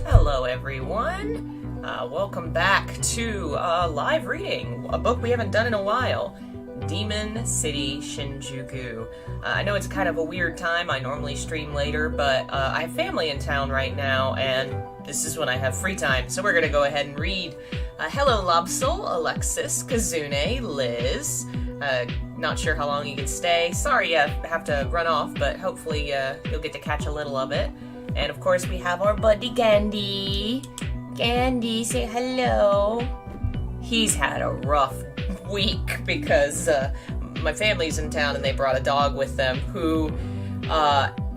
Hello everyone, welcome back to live reading, a book we haven't done in a while, Demon City Shinjuku. I know it's kind of a weird time, I normally stream later, but I have family in town right now, and this is when I have free time, so we're gonna go ahead and read. Hello Lobsol, Alexis, Kazune, Liz, not sure how long you can stay, sorry I have to run off, but hopefully you'll get to catch a little of it. And of course we have our buddy Candy. Candy, say hello. He's had a rough week because my family's in town and they brought a dog with them who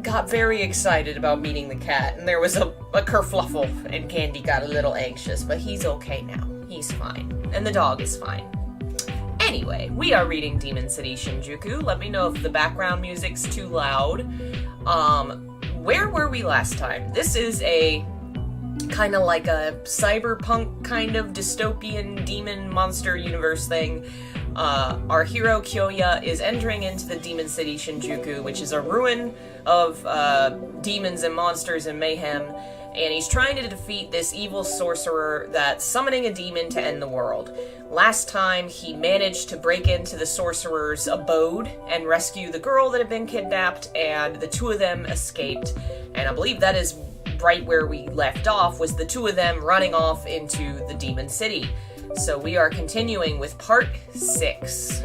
got very excited about meeting the cat. And there was a kerfluffle and Candy got a little anxious, but he's okay now. He's fine. And the dog is fine. Anyway, we are reading Demon City Shinjuku. Let me know if the background music's too loud. Where were we last time? This is a kind of like a cyberpunk kind of dystopian demon monster universe thing. Our hero Kyoya is entering into the Demon City Shinjuku, which is a ruin of demons and monsters and mayhem, and he's trying to defeat this evil sorcerer that's summoning a demon to end the world. Last time, he managed to break into the sorcerer's abode and rescue the girl that had been kidnapped, and the two of them escaped. And I believe that is right where we left off, was the two of them running off into the Demon City. So we are continuing with part 6.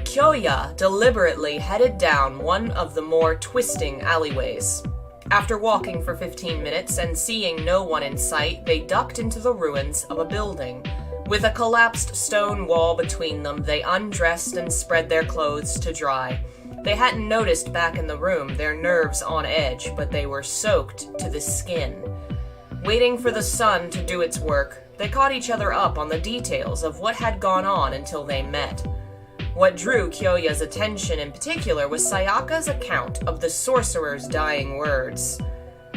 Kyoya deliberately headed down one of the more twisting alleyways. After walking for 15 minutes and seeing no one in sight, they ducked into the ruins of a building. With a collapsed stone wall between them, they undressed and spread their clothes to dry. They hadn't noticed back in the room, their nerves on edge, but they were soaked to the skin. Waiting for the sun to do its work, they caught each other up on the details of what had gone on until they met. What drew Kyoya's attention in particular was Sayaka's account of the sorcerer's dying words.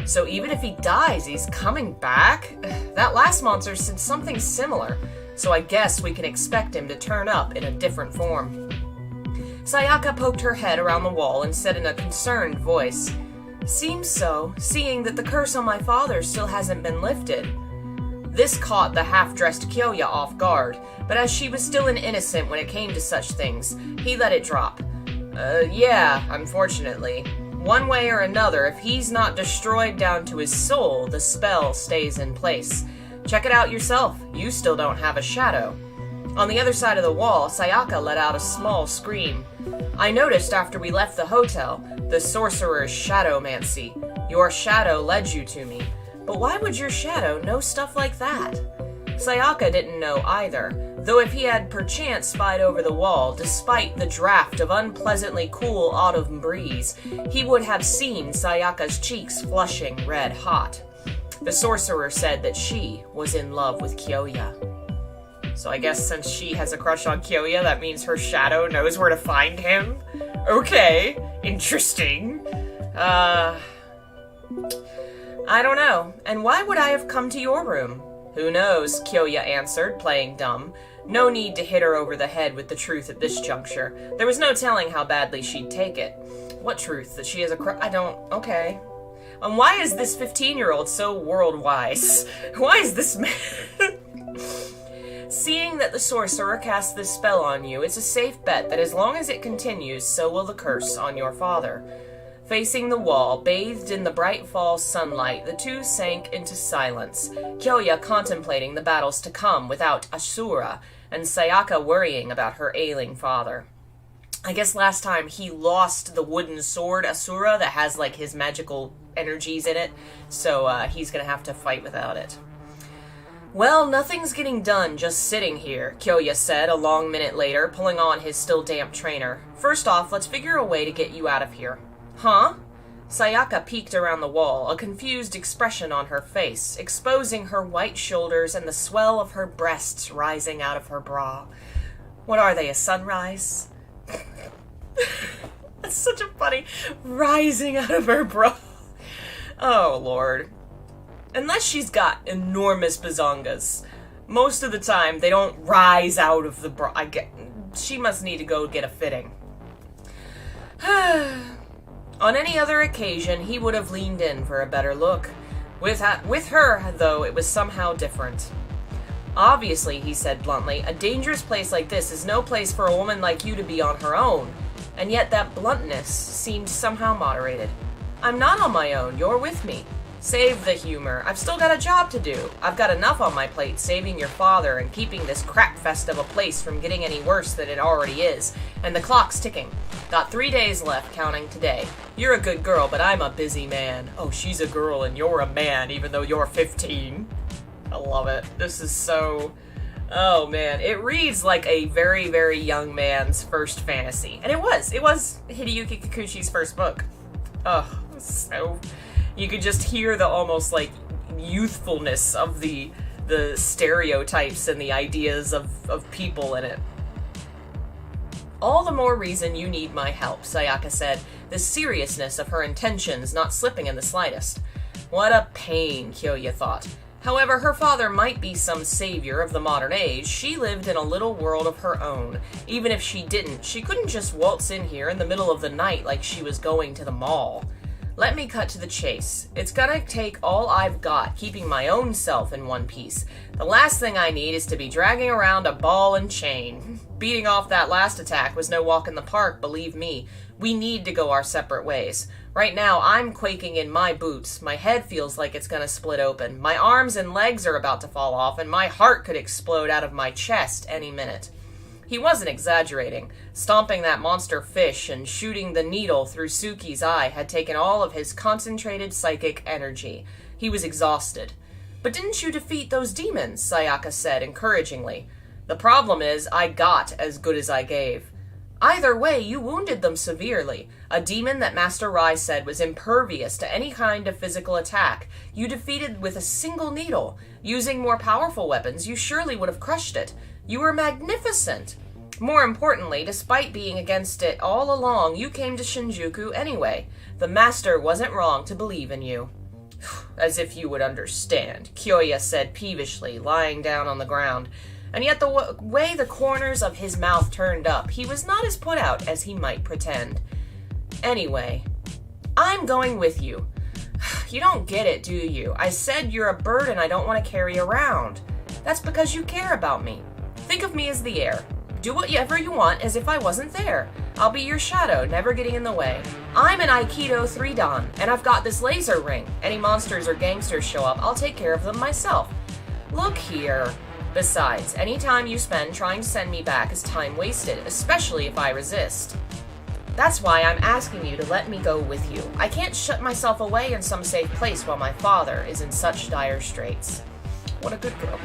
So even if he dies, he's coming back? That last monster said something similar, so I guess we can expect him to turn up in a different form. Sayaka poked her head around the wall and said in a concerned voice, "Seems so, seeing that the curse on my father still hasn't been lifted." This caught the half-dressed Kyoya off guard, but as she was still an innocent when it came to such things, he let it drop. Yeah, unfortunately. One way or another, if he's not destroyed down to his soul, the spell stays in place. Check it out yourself, you still don't have a shadow. On the other side of the wall, Sayaka let out a small scream. I noticed after we left the hotel, the sorcerer's shadowmancy. Your shadow led you to me. But why would your shadow know stuff like that? Sayaka didn't know either, though if he had perchance spied over the wall, despite the draft of unpleasantly cool autumn breeze, he would have seen Sayaka's cheeks flushing red hot. The sorcerer said that she was in love with Kyoya. So I guess since she has a crush on Kyoya, that means her shadow knows where to find him? Okay, interesting. I don't know. And why would I have come to your room? Who knows, Kyoya answered, playing dumb. No need to hit her over the head with the truth at this juncture. There was no telling how badly she'd take it. What truth? That she has okay. And why is this 15-year-old so world-wise? Why is this man... Seeing that the sorcerer cast this spell on you, it's a safe bet that as long as it continues, so will the curse on your father. Facing the wall, bathed in the bright fall sunlight, the two sank into silence, Kyoya contemplating the battles to come without Asura, and Sayaka worrying about her ailing father. I guess last time he lost the wooden sword Asura that has, like, his magical energies in it, so he's gonna have to fight without it. Well, nothing's getting done just sitting here, Kyoya said a long minute later, pulling on his still damp trainer. First off, let's figure a way to get you out of here. Huh? Sayaka peeked around the wall, a confused expression on her face, exposing her white shoulders and the swell of her breasts rising out of her bra. What are they, a sunrise? That's such a funny rising out of her bra. Oh, Lord. Unless she's got enormous bazongas. Most of the time, they don't rise out of the bra. She must need to go get a fitting. On any other occasion, he would have leaned in for a better look. With her, though, it was somehow different. Obviously, he said bluntly, a dangerous place like this is no place for a woman like you to be on her own. And yet that bluntness seemed somehow moderated. I'm not on my own, you're with me. Save the humor. I've still got a job to do. I've got enough on my plate saving your father and keeping this crapfest of a place from getting any worse than it already is. And the clock's ticking. Got 3 days left, counting today. You're a good girl, but I'm a busy man. Oh, she's a girl and you're a man, even though you're 15. I love it. This is so... Oh, man. It reads like a very, very young man's first fantasy. And it was. It was Hideyuki Kikuchi's first book. Oh, so... You could just hear the almost, like, youthfulness of the stereotypes and the ideas of people in it. All the more reason you need my help, Sayaka said, the seriousness of her intentions not slipping in the slightest. What a pain, Kyoya thought. However, her father might be some savior of the modern age. She lived in a little world of her own. Even if she didn't, she couldn't just waltz in here in the middle of the night like she was going to the mall. Let me cut to the chase. It's gonna take all I've got, keeping my own self in one piece. The last thing I need is to be dragging around a ball and chain. Beating off that last attack was no walk in the park, believe me. We need to go our separate ways. Right now, I'm quaking in my boots. My head feels like it's gonna split open. My arms and legs are about to fall off, and my heart could explode out of my chest any minute. He wasn't exaggerating. Stomping that monster fish and shooting the needle through Suki's eye had taken all of his concentrated psychic energy. He was exhausted. But didn't you defeat those demons? Sayaka said encouragingly. The problem is, I got as good as I gave. Either way, you wounded them severely. A demon that Master Rai said was impervious to any kind of physical attack. You defeated with a single needle. Using more powerful weapons, you surely would have crushed it. You were magnificent. More importantly, despite being against it all along, you came to Shinjuku anyway. The master wasn't wrong to believe in you. As if you would understand, Kyoya said peevishly, lying down on the ground. And yet the way the corners of his mouth turned up, he was not as put out as he might pretend. Anyway, I'm going with you. You don't get it, do you? I said you're a burden I don't want to carry around. That's because you care about me. Think of me as the heir. Do whatever you want as if I wasn't there. I'll be your shadow, never getting in the way. I'm an Aikido 3 Dan, and I've got this laser ring. Any monsters or gangsters show up, I'll take care of them myself. Look here. Besides, any time you spend trying to send me back is time wasted, especially if I resist. That's why I'm asking you to let me go with you. I can't shut myself away in some safe place while my father is in such dire straits. What a good girl.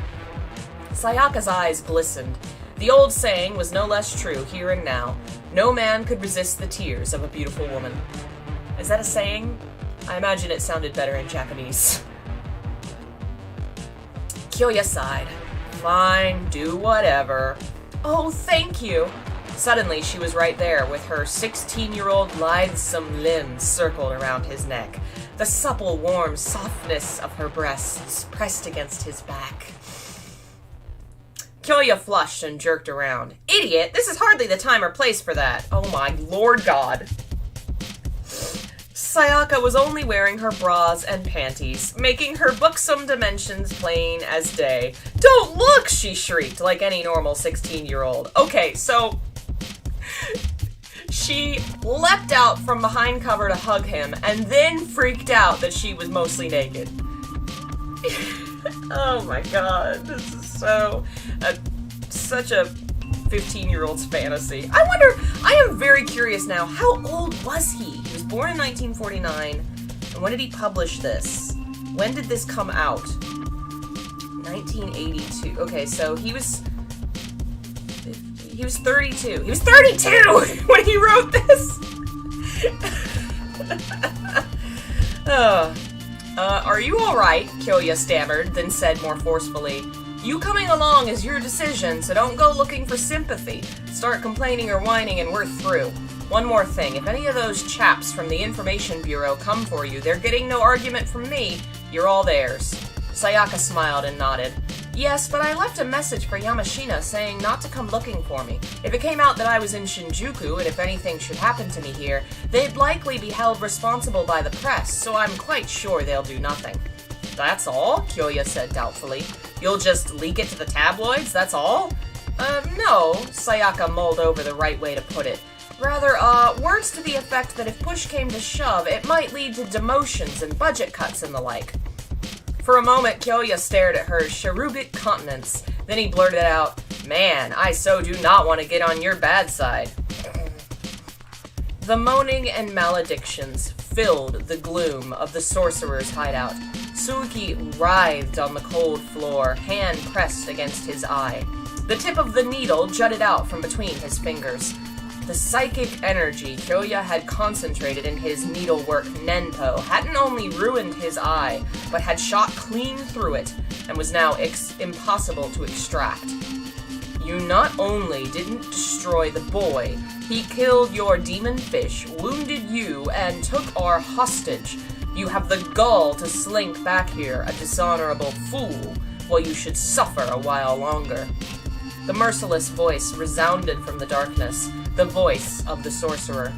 Sayaka's eyes glistened. The old saying was no less true here and now. No man could resist the tears of a beautiful woman. Is that a saying? I imagine it sounded better in Japanese. Kyoya sighed. Fine, do whatever. Oh, thank you. Suddenly, she was right there with her 16-year-old lithesome limbs circled around his neck. The supple, warm softness of her breasts pressed against his back. Kyoya flushed and jerked around. Idiot! This is hardly the time or place for that. Oh my Lord God. Sayaka was only wearing her bras and panties, making her buxom dimensions plain as day. Don't look! She shrieked like any normal 16-year-old. Okay, so... She leapt out from behind cover to hug him, and then freaked out that she was mostly naked. Oh my god, this is such a 15-year-old's fantasy. I am very curious now, how old was he? He was born in 1949, and when did he publish this? When did this come out? 1982. Okay, so he was 32. He was 32 when he wrote this! Are you alright? Kyoya stammered, then said more forcefully. You coming along is your decision, so don't go looking for sympathy. Start complaining or whining and we're through. One more thing, if any of those chaps from the Information Bureau come for you, they're getting no argument from me. You're all theirs. Sayaka smiled and nodded. Yes, but I left a message for Yamashina saying not to come looking for me. If it came out that I was in Shinjuku, and if anything should happen to me here, they'd likely be held responsible by the press, so I'm quite sure they'll do nothing. That's all? Kyoya said doubtfully. You'll just leak it to the tabloids, that's all? No, Sayaka mulled over the right way to put it. Rather, words to the effect that if push came to shove, it might lead to demotions and budget cuts and the like. For a moment, Kyoya stared at her cherubic countenance. Then he blurted out, Man, I so do not want to get on your bad side. The moaning and maledictions filled the gloom of the sorcerer's hideout. Suki writhed on the cold floor, hand pressed against his eye. The tip of the needle jutted out from between his fingers. The psychic energy Kyoya had concentrated in his needlework Nenpo hadn't only ruined his eye, but had shot clean through it, and was now impossible to extract. You not only didn't destroy the boy, he killed your demon fish, wounded you, and took our hostage. You have the gall to slink back here, a dishonorable fool, while you should suffer a while longer. The merciless voice resounded from the darkness, the voice of the sorcerer.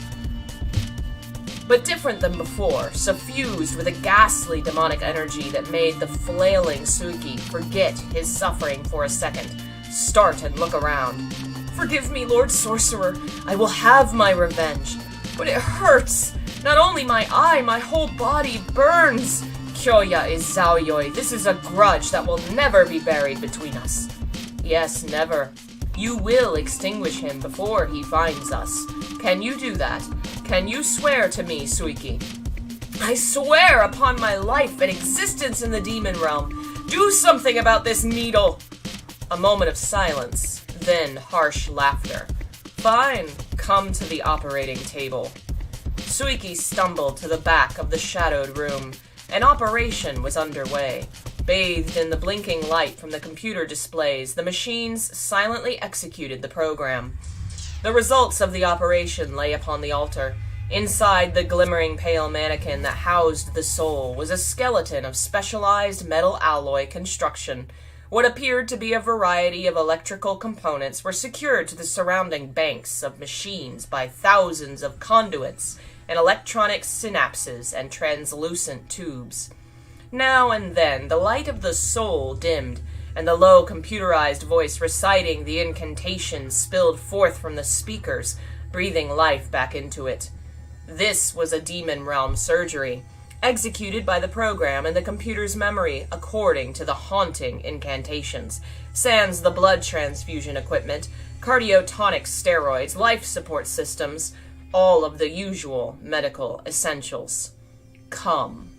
But different than before, suffused with a ghastly demonic energy that made the flailing Suki forget his suffering for a second, start and look around. Forgive me, Lord Sorcerer, I will have my revenge. But it hurts. Not only my eye, my whole body burns. Kyoya is Zaoyoi. This is a grudge that will never be buried between us. Yes, never. You will extinguish him before he finds us. Can you do that? Can you swear to me, Suiki? I swear upon my life and existence in the demon realm. Do something about this needle. A moment of silence, then harsh laughter. Fine, come to the operating table. Suiki stumbled to the back of the shadowed room. An operation was underway. Bathed in the blinking light from the computer displays, the machines silently executed the program. The results of the operation lay upon the altar. Inside the glimmering pale mannequin that housed the soul was a skeleton of specialized metal alloy construction. What appeared to be a variety of electrical components were secured to the surrounding banks of machines by thousands of conduits and electronic synapses and translucent tubes. Now and then, the light of the soul dimmed, and the low computerized voice reciting the incantation spilled forth from the speakers, breathing life back into it. This was a demon realm surgery, executed by the program in the computer's memory according to the haunting incantations, sans the blood transfusion equipment, cardiotonic steroids, life support systems, all of the usual medical essentials. Come.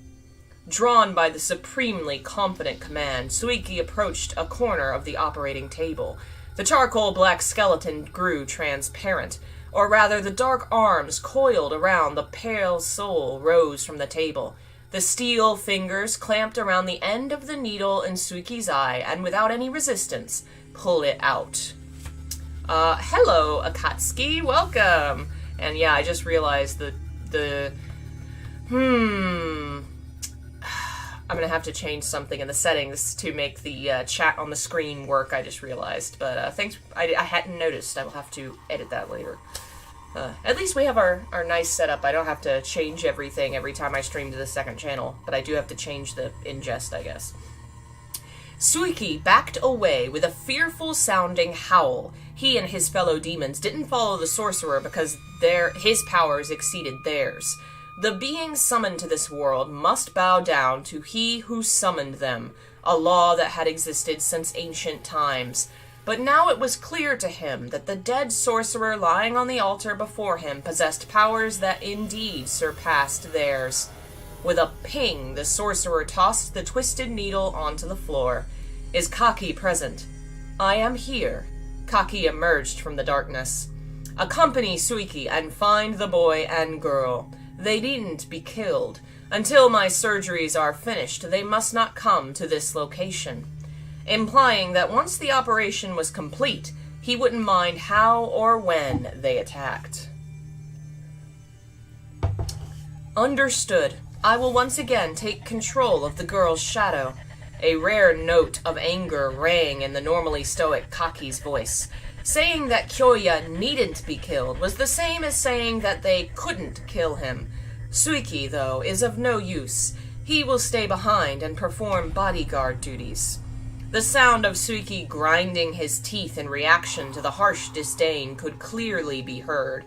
Drawn by the supremely confident command, Suiki approached a corner of the operating table. The charcoal black skeleton grew transparent, or rather the dark arms coiled around the pale soul rose from the table. The steel fingers clamped around the end of the needle in Suiki's eye, and without any resistance, pulled it out. Hello, Akatsuki, welcome! And yeah, I just realized I'm going to have to change something in the settings to make the chat on the screen work, I just realized. But thanks, I hadn't noticed. I will have to edit that later. At least we have our nice setup. I don't have to change everything every time I stream to the second channel. But I do have to change the ingest, I guess. Suiki backed away with a fearful-sounding howl. He and his fellow demons didn't follow the sorcerer because his powers exceeded theirs. The beings summoned to this world must bow down to he who summoned them, a law that had existed since ancient times. But now it was clear to him that the dead sorcerer lying on the altar before him possessed powers that indeed surpassed theirs. With a ping, the sorcerer tossed the twisted needle onto the floor. Is Kaki present? I am here. Kaki emerged from the darkness. Accompany Suiki and find the boy and girl. They needn't be killed. Until my surgeries are finished, they must not come to this location. Implying that once the operation was complete, he wouldn't mind how or when they attacked. Understood. I will once again take control of the girl's shadow. A rare note of anger rang in the normally stoic Kaki's voice. Saying that Kyoya needn't be killed was the same as saying that they couldn't kill him. Suiki, though, is of no use. He will stay behind and perform bodyguard duties. The sound of Suiki grinding his teeth in reaction to the harsh disdain could clearly be heard.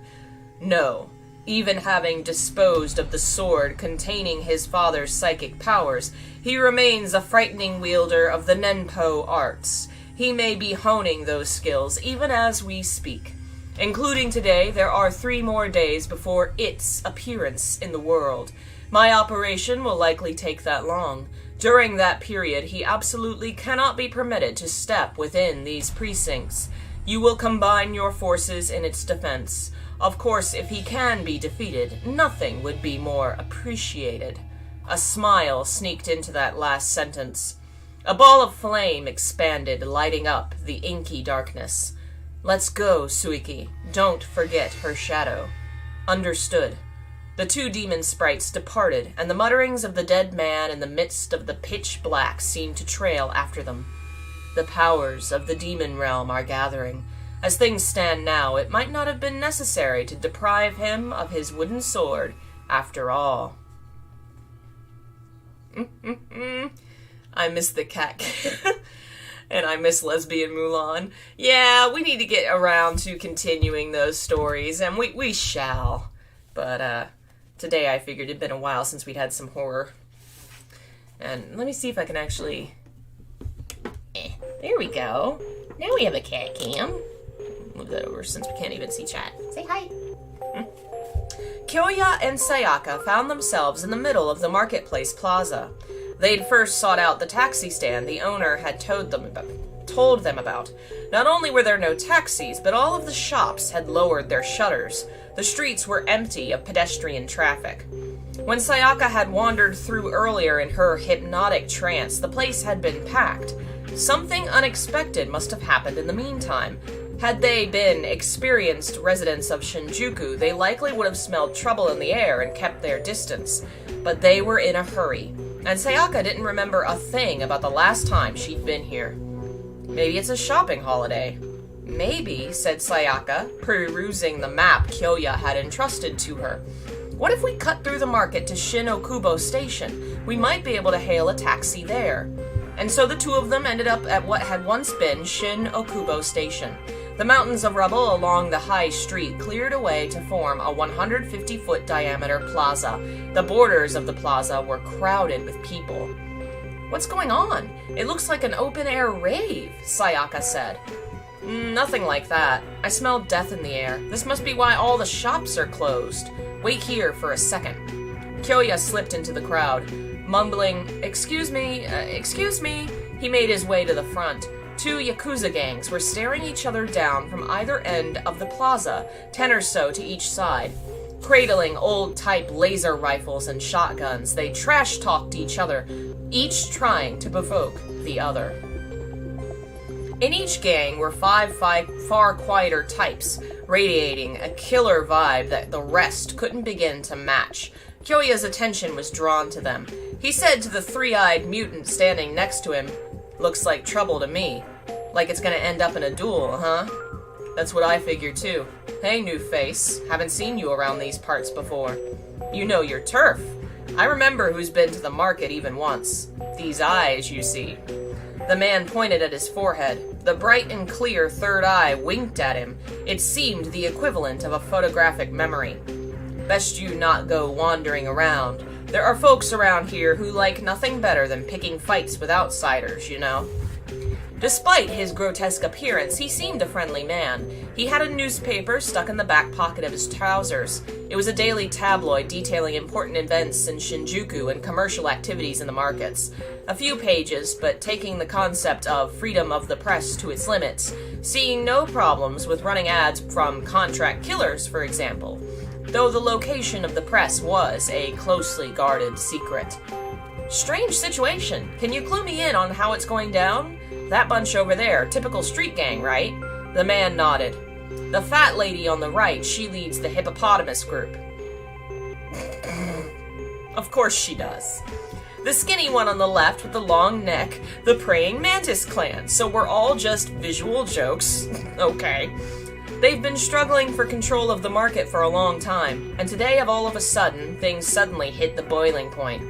No, even having disposed of the sword containing his father's psychic powers, he remains a frightening wielder of the Nenpo arts. He may be honing those skills even as we speak. Including today, there are 3 more days before its appearance in the world. My operation will likely take that long. During that period, he absolutely cannot be permitted to step within these precincts. You will combine your forces in its defense. Of course, if he can be defeated, nothing would be more appreciated. A smile sneaked into that last sentence. A ball of flame expanded, lighting up the inky darkness. Let's go, Suiki. Don't forget her shadow. Understood. The 2 demon sprites departed, and the mutterings of the dead man in the midst of the pitch black seemed to trail after them. The powers of the demon realm are gathering. As things stand now, it might not have been necessary to deprive him of his wooden sword, after all. I miss the cat. And I miss Lesbian Mulan. Yeah, we need to get around to continuing those stories, and we shall. But, today I figured it'd been a while since we'd had some horror. And let me see if I can actually... there we go. Now we have a cat cam. Move that over since we can't even see chat. Say hi. Kyoya and Sayaka found themselves in the middle of the marketplace plaza. They'd first sought out the taxi stand the owner had told them about. Not only were there no taxis, but all of the shops had lowered their shutters. The streets were empty of pedestrian traffic. When Sayaka had wandered through earlier in her hypnotic trance, the place had been packed. Something unexpected must have happened in the meantime. Had they been experienced residents of Shinjuku, they likely would have smelled trouble in the air and kept their distance. But they were in a hurry, and Sayaka didn't remember a thing about the last time she'd been here. Maybe it's a shopping holiday. Maybe, said Sayaka, perusing the map Kyoya had entrusted to her. What if we cut through the market to Shin-Okubo Station? We might be able to hail a taxi there. And so the 2 of them ended up at what had once been Shin-Okubo Station. The mountains of rubble along the high street cleared away to form a 150-foot diameter plaza. The borders of the plaza were crowded with people. What's going on? It looks like an open-air rave, Sayaka said. Nothing like that. I smell death in the air. This must be why all the shops are closed. Wait here for a second. Kyoya slipped into the crowd. Mumbling, excuse me, he made his way to the front. 2 Yakuza gangs were staring each other down from either end of the plaza, 10 or so to each side. Cradling old-type laser rifles and shotguns, they trash-talked each other, each trying to provoke the other. In each gang were 5 far quieter types, radiating a killer vibe that the rest couldn't begin to match. Kyoya's attention was drawn to them. He said to the 3-eyed mutant standing next to him, "Looks like trouble to me. Like it's gonna end up in a duel, huh?" "That's what I figured too. Hey, new face. Haven't seen you around these parts before. You know your turf. I remember who's been to the market even once. These eyes, you see." The man pointed at his forehead. The bright and clear third eye winked at him. It seemed the equivalent of a photographic memory. "Best you not go wandering around. There are folks around here who like nothing better than picking fights with outsiders, you know." Despite his grotesque appearance, he seemed a friendly man. He had a newspaper stuck in the back pocket of his trousers. It was a daily tabloid detailing important events in Shinjuku and commercial activities in the markets. A few pages, but taking the concept of freedom of the press to its limits, seeing no problems with running ads from contract killers, for example. though the location of the press was a closely guarded secret. Strange situation. Can you clue me in on how it's going down? That bunch over there, typical street gang, right? The man nodded. The fat lady on the right, she leads the hippopotamus group. Of course she does. The skinny one on the left with the long neck, the praying mantis clan, so we're all just visual jokes. Okay. They've been struggling for control of the market for a long time, and today all of a sudden, things suddenly hit the boiling point.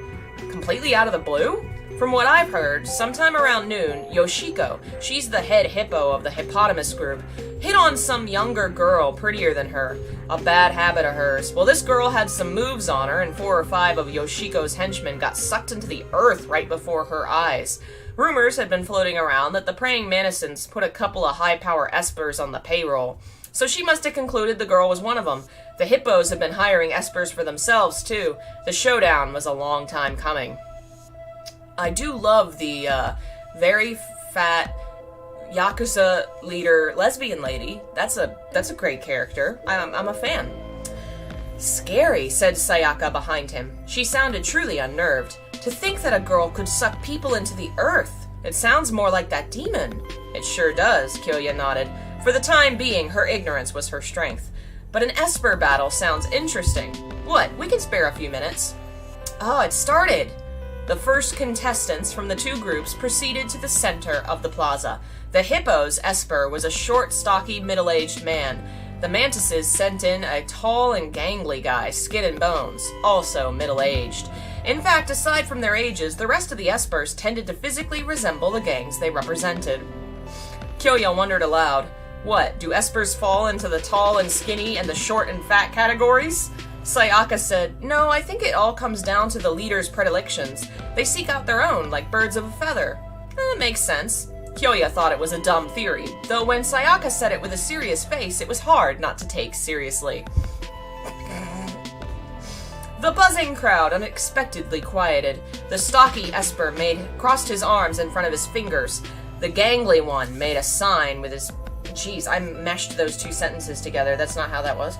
Completely out of the blue? From what I've heard, sometime around noon, Yoshiko, she's the head hippo of the hippopotamus group, hit on some younger girl prettier than her. A bad habit of hers. Well, this girl had some moves on her, and 4 or 5 of Yoshiko's henchmen got sucked into the earth right before her eyes. Rumors had been floating around that the praying mantisons put a couple of high-power espers on the payroll. So she must have concluded the girl was one of them. The hippos had been hiring espers for themselves, too. The showdown was a long time coming. I do love the very fat Yakuza leader lesbian lady. That's a great character. I'm a fan. Scary, said Sayaka behind him. She sounded truly unnerved. To think that a girl could suck people into the earth. It sounds more like that demon. It sure does, Kyoya nodded. For the time being, her ignorance was her strength. But an Esper battle sounds interesting. What? We can spare a few minutes. Oh, it started! The first contestants from the 2 groups proceeded to the center of the plaza. The hippo's Esper was a short, stocky, middle-aged man. The mantises sent in a tall and gangly guy, skin and bones, also middle-aged. In fact, aside from their ages, the rest of the Espers tended to physically resemble the gangs they represented. Kyoya wondered aloud, what, do Espers fall into the tall and skinny and the short and fat categories? Sayaka said, no, I think it all comes down to the leader's predilections. They seek out their own, like birds of a feather. Makes sense. Kyoya thought it was a dumb theory, though when Sayaka said it with a serious face, it was hard not to take seriously. The buzzing crowd unexpectedly quieted. The stocky Esper crossed his arms in front of his fingers. The gangly one made a sign with his... Jeez, I meshed those 2 sentences together. That's not how that was.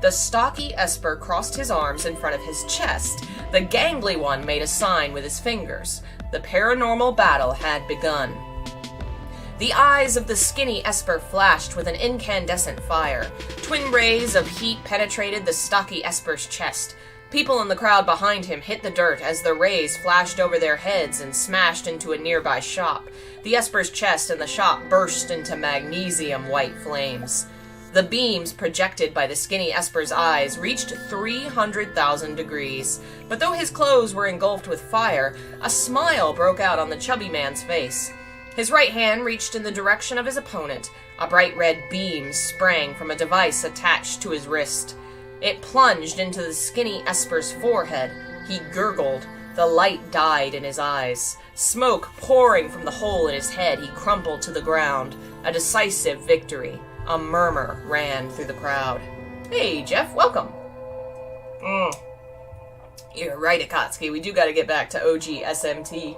The stocky Esper crossed his arms in front of his chest. The gangly one made a sign with his fingers. The paranormal battle had begun. The eyes of the skinny Esper flashed with an incandescent fire. Twin rays of heat penetrated the stocky Esper's chest. People in the crowd behind him hit the dirt as the rays flashed over their heads and smashed into a nearby shop. The Esper's chest and the shop burst into magnesium-white flames. The beams projected by the skinny Esper's eyes reached 300,000 degrees, but though his clothes were engulfed with fire, a smile broke out on the chubby man's face. His right hand reached in the direction of his opponent. A bright red beam sprang from a device attached to his wrist. It plunged into the skinny Esper's forehead. He gurgled. The light died in his eyes. Smoke pouring from the hole in his head, he crumpled to the ground. A decisive victory. A murmur ran through the crowd. Hey, Jeff, welcome. You're right, Akatsuki. We do gotta get back to OG SMT.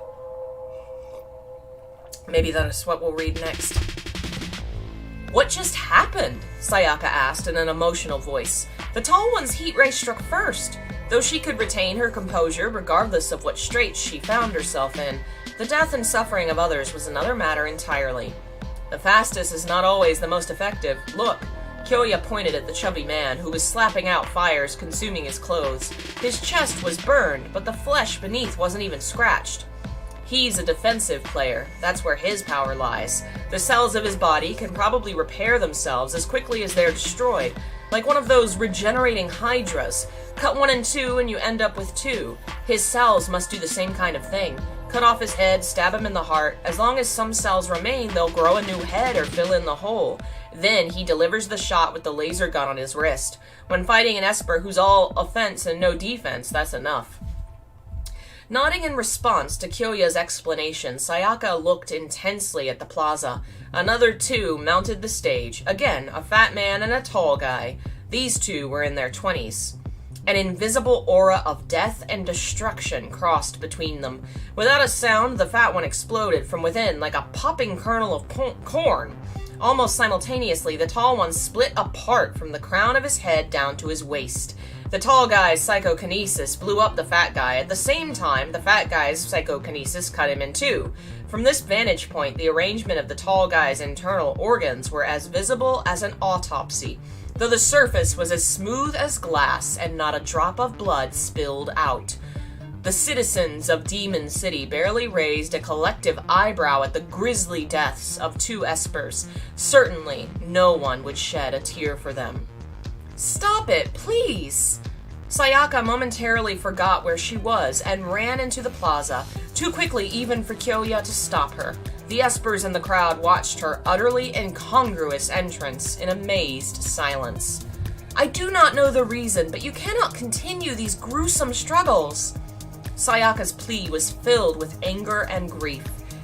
Maybe that's what we'll read next. What just happened? Sayaka asked in an emotional voice. The tall one's heat ray struck first. Though she could retain her composure regardless of what straits she found herself in, the death and suffering of others was another matter entirely. The fastest is not always the most effective. Look. Kyoya pointed at the chubby man, who was slapping out fires consuming his clothes. His chest was burned, but the flesh beneath wasn't even scratched. He's a defensive player. That's where his power lies. The cells of his body can probably repair themselves as quickly as they're destroyed, like one of those regenerating hydras. Cut 1 in 2 and you end up with 2. His cells must do the same kind of thing. Cut off his head, stab him in the heart. As long as some cells remain, they'll grow a new head or fill in the hole. Then he delivers the shot with the laser gun on his wrist. When fighting an Esper who's all offense and no defense, that's enough. Nodding in response to Kyoya's explanation, Sayaka looked intensely at the plaza. Another 2 mounted the stage. Again, a fat man and a tall guy. These 2 were in their 20s. An invisible aura of death and destruction crossed between them. Without a sound, the fat one exploded from within like a popping kernel of corn. Almost simultaneously, the tall one split apart from the crown of his head down to his waist. The tall guy's psychokinesis blew up the fat guy. At the same time, the fat guy's psychokinesis cut him in two. From this vantage point, the arrangement of the tall guy's internal organs were as visible as an autopsy, though the surface was as smooth as glass and not a drop of blood spilled out. The citizens of Demon City barely raised a collective eyebrow at the grisly deaths of two espers. Certainly, no one would shed a tear for them. "Stop it, please!" Sayaka momentarily forgot where she was and ran into the plaza, too quickly even for Kyoya to stop her. The espers in the crowd watched her utterly incongruous entrance in amazed silence. "I do not know the reason, but you cannot continue these gruesome struggles." Sayaka's plea was filled with anger and grief,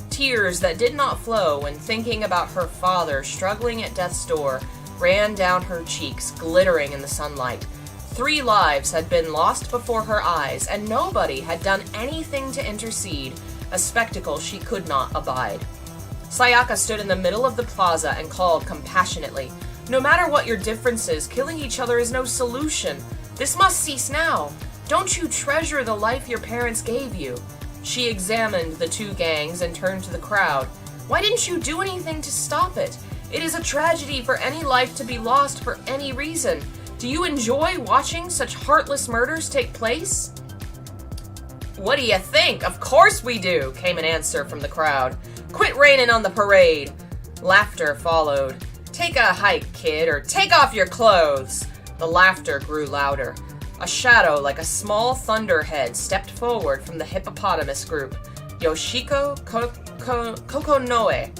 tears that did not flow when thinking about her father struggling at death's door ran down her cheeks, glittering in the sunlight. 3 lives had been lost before her eyes, and nobody had done anything to intercede, a spectacle she could not abide. Sayaka stood in the middle of the plaza and called compassionately, "No matter what your differences, killing each other is no solution. This must cease now. Don't you treasure the life your parents gave you?" She examined the 2 gangs and turned to the crowd. "Why didn't you do anything to stop it? It is a tragedy for any life to be lost for any reason. Do you enjoy watching such heartless murders take place?" "What do you think? Of course we do," came an answer from the crowd. "Quit raining on the parade." Laughter followed. "Take a hike, kid, or take off your clothes." The laughter grew louder. A shadow like a small thunderhead stepped forward from the hippopotamus group. Yoshiko Kokonoe.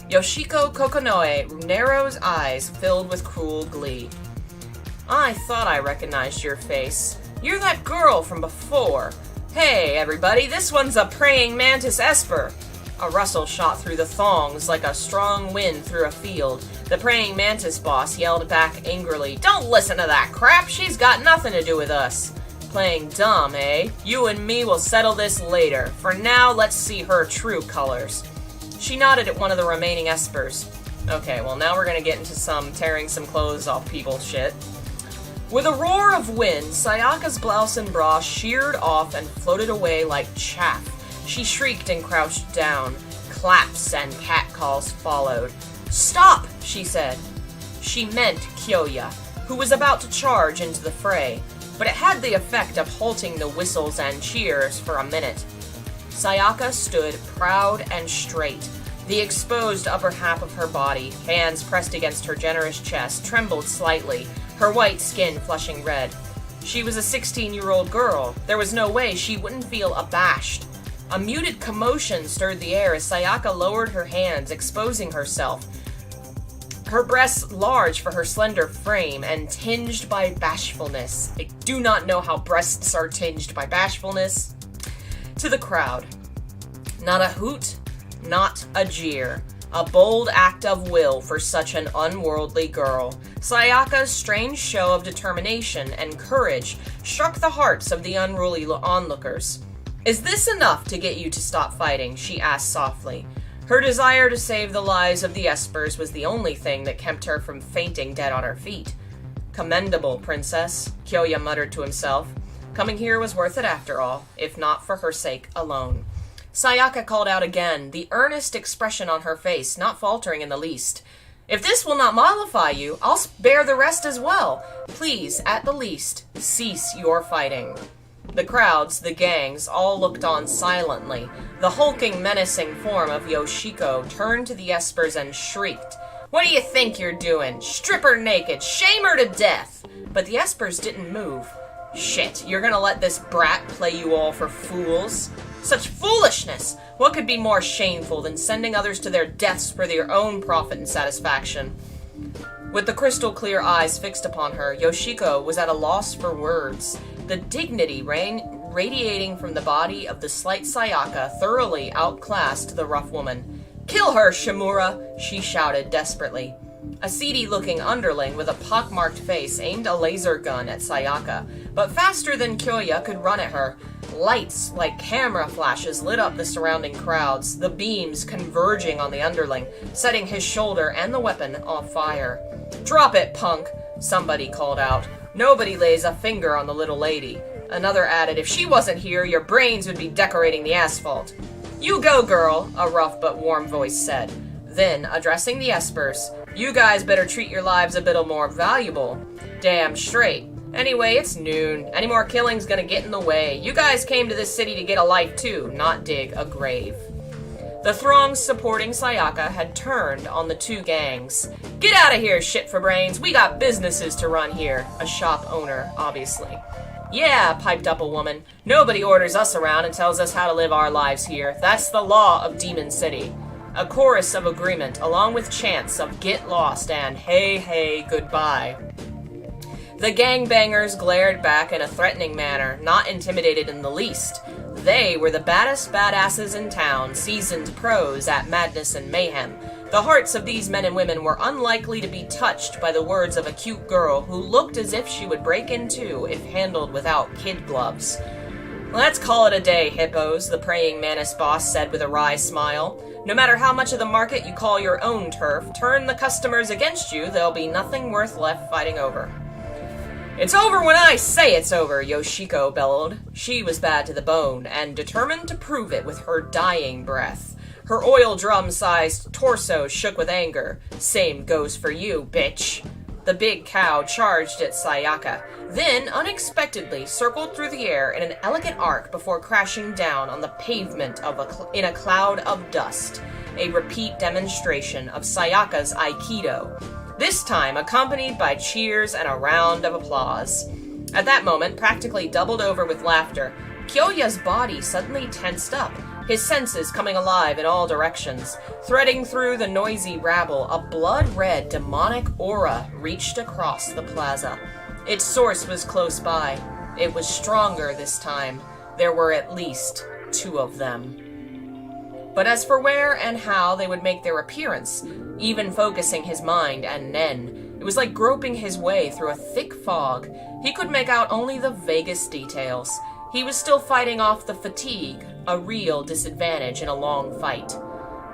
Yoshiko Kokonoe, narrows eyes filled with cruel glee. "I thought I recognized your face. You're that girl from before. Hey, everybody, this one's a praying mantis esper." A rustle shot through the thongs like a strong wind through a field. The praying mantis boss yelled back angrily, "Don't listen to that crap! She's got nothing to do with us." "Playing dumb, eh? You and me will settle this later. For now, let's see her true colors." She nodded at one of the remaining espers. Okay, well now we're gonna get into some tearing some clothes off people shit. With a roar of wind, Sayaka's blouse and bra sheared off and floated away like chaff. She shrieked and crouched down. Claps and catcalls followed. "Stop!" she said. She meant Kyoya, who was about to charge into the fray, but it had the effect of halting the whistles and cheers for a minute. Sayaka stood proud and straight. The exposed upper half of her body, hands pressed against her generous chest, trembled slightly, her white skin flushing red. She was a 16-year-old girl. There was no way she wouldn't feel abashed. A muted commotion stirred the air as Sayaka lowered her hands, exposing herself. Her breasts large for her slender frame and tinged by bashfulness. I do not know how breasts are tinged by bashfulness. To the crowd. Not a hoot, not a jeer. A bold act of will for such an unworldly girl. Sayaka's strange show of determination and courage struck the hearts of the unruly onlookers. "Is this enough to get you to stop fighting?" she asked softly. Her desire to save the lives of the espers was the only thing that kept her from fainting dead on her feet. "Commendable, princess," Kyoya muttered to himself. Coming here was worth it after all, if not for her sake alone. Sayaka called out again, the earnest expression on her face not faltering in the least. "If this will not mollify you, I'll bear the rest as well. Please, at the least, cease your fighting." The crowds, the gangs, all looked on silently. The hulking, menacing form of Yoshiko turned to the espers and shrieked, "What do you think you're doing? Strip her naked! Shame her to death!" But the espers didn't move. "Shit, you're gonna let this brat play you all for fools? Such foolishness! What could be more shameful than sending others to their deaths for their own profit and satisfaction?" With the crystal-clear eyes fixed upon her, Yoshiko was at a loss for words. The dignity radiating from the body of the slight Sayaka thoroughly outclassed the rough woman. "Kill her, Shimura!" she shouted desperately. A seedy-looking underling with a pockmarked face aimed a laser gun at Sayaka, but faster than Kyoya could run at her. Lights like camera flashes lit up the surrounding crowds, the beams converging on the underling, setting his shoulder and the weapon on fire. "Drop it, punk," somebody called out. "Nobody lays a finger on the little lady." Another added, "If she wasn't here, your brains would be decorating the asphalt." "You go, girl," a rough but warm voice said. Then, addressing the espers, "You guys better treat your lives a bit more valuable." "Damn straight. Anyway, it's noon. Any more killing's gonna get in the way. You guys came to this city to get a life too, not dig a grave." The throngs supporting Sayaka had turned on the two gangs. "Get out of here, shit for brains. We got businesses to run here." A shop owner, obviously. "Yeah," piped up a woman. "Nobody orders us around and tells us how to live our lives here. That's the law of Demon City." A chorus of agreement, along with chants of "get lost" and "hey, hey, goodbye." The gangbangers glared back in a threatening manner, not intimidated in the least. They were the baddest badasses in town, seasoned pros at madness and mayhem. The hearts of these men and women were unlikely to be touched by the words of a cute girl who looked as if she would break in two if handled without kid gloves. "Let's call it a day, hippos," the praying mantis boss said with a wry smile. "No matter how much of the market you call your own turf, turn the customers against you, there'll be nothing worth left fighting over." "It's over when I say it's over," Yoshiko bellowed. She was bad to the bone, and determined to prove it with her dying breath. Her oil drum-sized torso shook with anger. "Same goes for you, bitch." The big cow charged at Sayaka, then unexpectedly circled through the air in an elegant arc before crashing down on the pavement in a cloud of dust, a repeat demonstration of Sayaka's Aikido, this time accompanied by cheers and a round of applause. At that moment, practically doubled over with laughter, Kyoya's body suddenly tensed up, his senses coming alive in all directions. Threading through the noisy rabble, a blood-red demonic aura reached across the plaza. Its source was close by. It was stronger this time. There were at least two of them. But as for where and how they would make their appearance, even focusing his mind and Nen, it was like groping his way through a thick fog. He could make out only the vaguest details. He was still fighting off the fatigue, a real disadvantage in a long fight.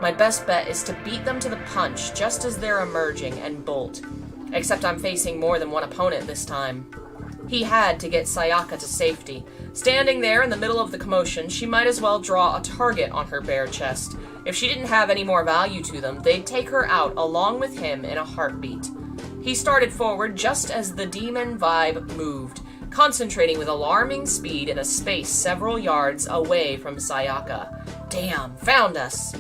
My best bet is to beat them to the punch just as they're emerging and bolt. Except I'm facing more than one opponent this time. He had to get Sayaka to safety. Standing there in the middle of the commotion, she might as well draw a target on her bare chest. If she didn't have any more value to them, they'd take her out along with him in a heartbeat. He started forward just as the demon vibe moved, concentrating with alarming speed in a space several yards away from Sayaka. "Damn, found us!"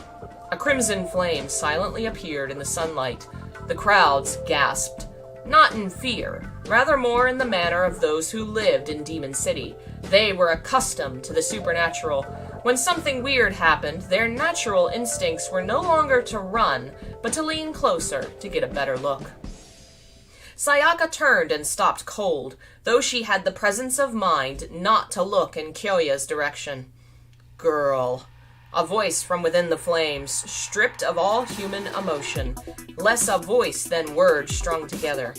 A crimson flame silently appeared in the sunlight. The crowds gasped. Not in fear, rather more in the manner of those who lived in Demon City. They were accustomed to the supernatural. When something weird happened, their natural instincts were no longer to run, but to lean closer to get a better look. Sayaka turned and stopped cold, though she had the presence of mind not to look in Kyoya's direction. "Girl," a voice from within the flames, stripped of all human emotion, less a voice than words strung together.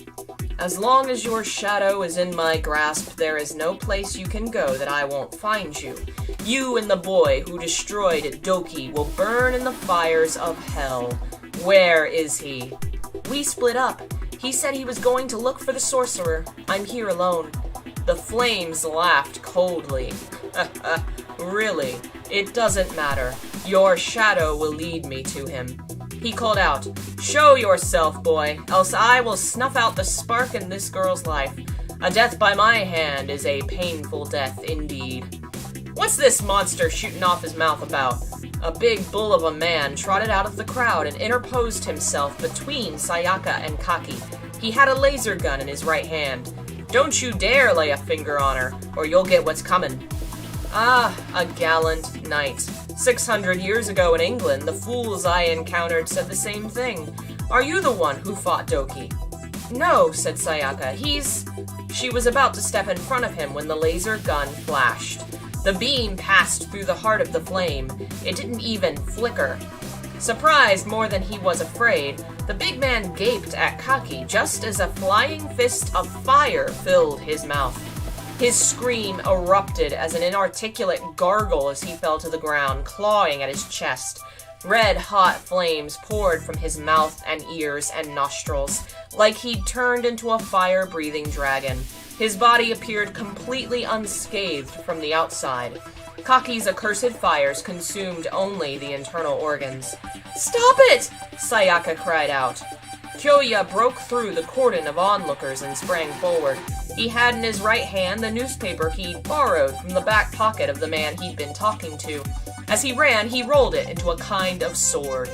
"As long as your shadow is in my grasp, there is no place you can go that I won't find you. You and the boy who destroyed Doki will burn in the fires of hell. Where is he?" "We split up. He said he was going to look for the sorcerer. I'm here alone." The flames laughed coldly. "Really? It doesn't matter. Your shadow will lead me to him." He called out, "Show yourself, boy, else I will snuff out the spark in this girl's life. A death by my hand is a painful death indeed." "What's this monster shooting off his mouth about?" A big bull of a man trotted out of the crowd and interposed himself between Sayaka and Kaki. He had a laser gun in his right hand. "Don't you dare lay a finger on her, or you'll get what's coming." "Ah, a gallant knight. 600 years ago in England, the fools I encountered said the same thing. Are you the one who fought Doki?" "No," said Sayaka. She was about to step in front of him when the laser gun flashed. The beam passed through the heart of the flame. It didn't even flicker. Surprised more than he was afraid, the big man gaped at Kaki just as a flying fist of fire filled his mouth. His scream erupted as an inarticulate gargle as he fell to the ground, clawing at his chest. Red hot flames poured from his mouth and ears and nostrils, like he'd turned into a fire-breathing dragon. His body appeared completely unscathed from the outside. Kaki's accursed fires consumed only the internal organs. "Stop it!" Sayaka cried out. Kyoya broke through the cordon of onlookers and sprang forward. He had in his right hand the newspaper he'd borrowed from the back pocket of the man he'd been talking to. As he ran, he rolled it into a kind of sword.